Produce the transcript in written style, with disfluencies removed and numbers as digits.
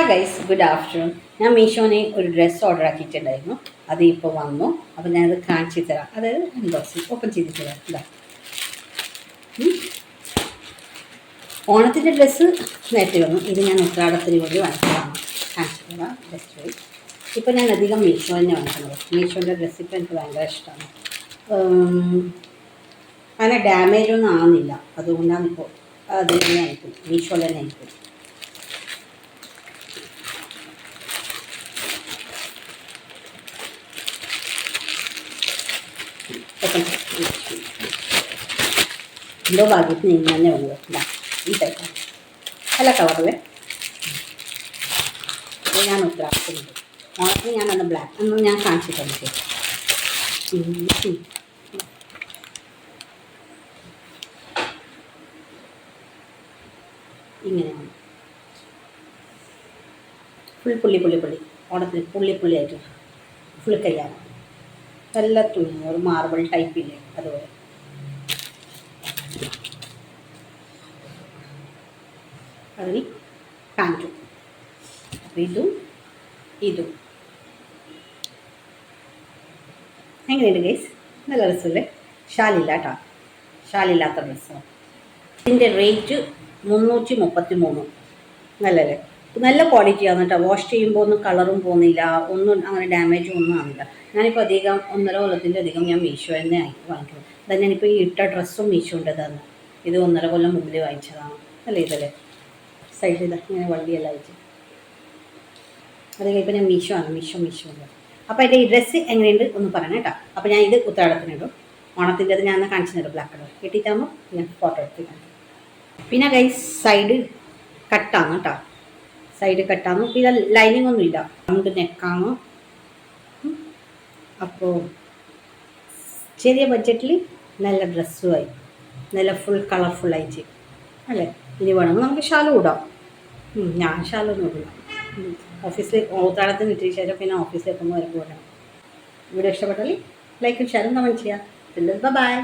Guys, good afternoon. ഞാൻ മീഷോനെ ഒരു dress order ആക്കിയിട്ടുണ്ടായിരുന്നു. അത് ഇപ്പോൾ വന്നു. അപ്പോൾ ഞാനത് കാണിച്ചു തരാം. അതായത് അൺബോക്സിങ് ഓപ്പൺ ചെയ്ത് തരാം. ഇതാ, ഓണത്തിൻ്റെ ഡ്രസ്സ് നേരത്തെ വന്നു. ഇത് ഞാൻ ഉത്രാടത്തിന് വേണ്ടി വാങ്ങിച്ചതാണ്. കാണിച്ചു തരാം. ജസ്റ്റ് പോയി ഇപ്പോൾ ഞാൻ അധികം മീഷോ തന്നെ വാങ്ങിക്കുന്നത്. മീഷോൻ്റെ ഡ്രസ്സ് ഇപ്പോൾ എനിക്ക് ഭയങ്കര ഇഷ്ടമാണ്. അങ്ങനെ ഡാമേജ് ഒന്നും ആവുന്നില്ല. അതുകൊണ്ടാണ് ഇപ്പോൾ അത് തന്നെ ആയിരിക്കും, മീഷോയിൽ തന്നെ ആയിരിക്കും. എന്തോ ഭാഗ്യത്തിന് ഇന്ന് തന്നെ വന്നത്. ഇതാ ഈ ടൈപ്പാണ്, നല്ല കളറിൽ. അപ്പോൾ ഞാൻ ഉത്തരാക്കുന്നത് ഓണത്തിന് ഞാൻ അന്ന് ബ്ലാക്ക് അന്ന് ഞാൻ കാണിച്ചു തന്നിട്ട് ഇങ്ങനെയാണ്. ഫുൾ പുള്ളി ഓണത്തിന് പുള്ളി ആയിട്ട് ഫുൾ കയ്യാണ്. നല്ല തുണി, ഒരു മാർബിൾ ടൈപ്പില്ലേ അതുപോലെ. അതിന് പാൻറ്റും. അപ്പോൾ ഇതും എങ്ങനെയുണ്ട് ഗൈസ്? നല്ല രസമല്ലേ? ഷാലില്ല കേട്ടോ, ഷാലില്ലാത്ത ഡ്രസ്സാണ്. ഇതിൻ്റെ റേറ്റ് 333. നല്ലല്ലേ? നല്ല ക്വാളിറ്റിയാണ് കേട്ടോ. വാഷ് ചെയ്യുമ്പോൾ ഒന്നും കളറും പോകുന്നില്ല, ഒന്നും അങ്ങനെ ഡാമേജും ഒന്നും ആവില്ല. ഞാനിപ്പോൾ അധികം 1.5 കൊല്ലത്തിൻ്റെ അധികം ഞാൻ മീഷോ തന്നെ വാങ്ങിക്കുന്നത്. അത് ഞാനിപ്പോൾ ഈ ഇട്ട ഡ്രസ്സും മീഷോൻ്റെതാണ്. ഇത് 1.5 കൊല്ലം മുമ്പിൽ വാങ്ങിച്ചതാണ്. അല്ലേ ഇതല്ലേ? സൈഡിൽ ഇതാ ഇങ്ങനെ വള്ളിയെല്ലാം അയച്ചു. അതൊക്കെ ഇപ്പോൾ ഞാൻ മീഷോ. അപ്പോൾ അതിൻ്റെ ഈ ഡ്രസ്സ് എങ്ങനെയുണ്ട് ഒന്ന് പറയണം കേട്ടോ. അപ്പോൾ ഞാൻ ഇത് ഉത്രാടത്തിനിടും. ഓണത്തിൻ്റെ അത് ഞാൻ കാണിച്ചു തരും. ബ്ലാക്ക് കളർ കിട്ടിയിട്ടാകുമ്പോൾ ഞാൻ ഫോട്ടോ എടുത്ത് കാണിക്കും. പിന്നെ ഗൈസ് സൈഡ് കട്ടാണ് കേട്ടോ, സൈഡ് കട്ടാണ്. പിന്നെ ലൈനിങ് ഒന്നുമില്ല, റൗണ്ട് നെക്കാണ്. അപ്പോൾ ചെറിയ ബഡ്ജറ്റിൽ നല്ല ഡ്രസ്സുമായി, നല്ല ഫുൾ കളർഫുള്ളായിട്ട് അല്ലേ? ഇനി വേണമെങ്കിൽ നമുക്ക് ഷാലും ഇടാം. ഞാൻ ഷാലൊന്നും ഇടില്ല. ഓഫീസിൽ ഉത്രാടത്തിന് ഇട്ടിന് ശേഷം പിന്നെ ഓഫീസിൽ എത്തുമ്പോൾ വരെ പോകണം. വീഡിയോ ഇഷ്ടപ്പെട്ടാൽ ലൈക്കും ഷെയറും കമൻറ്റ് ചെയ്യാം. ബൈ.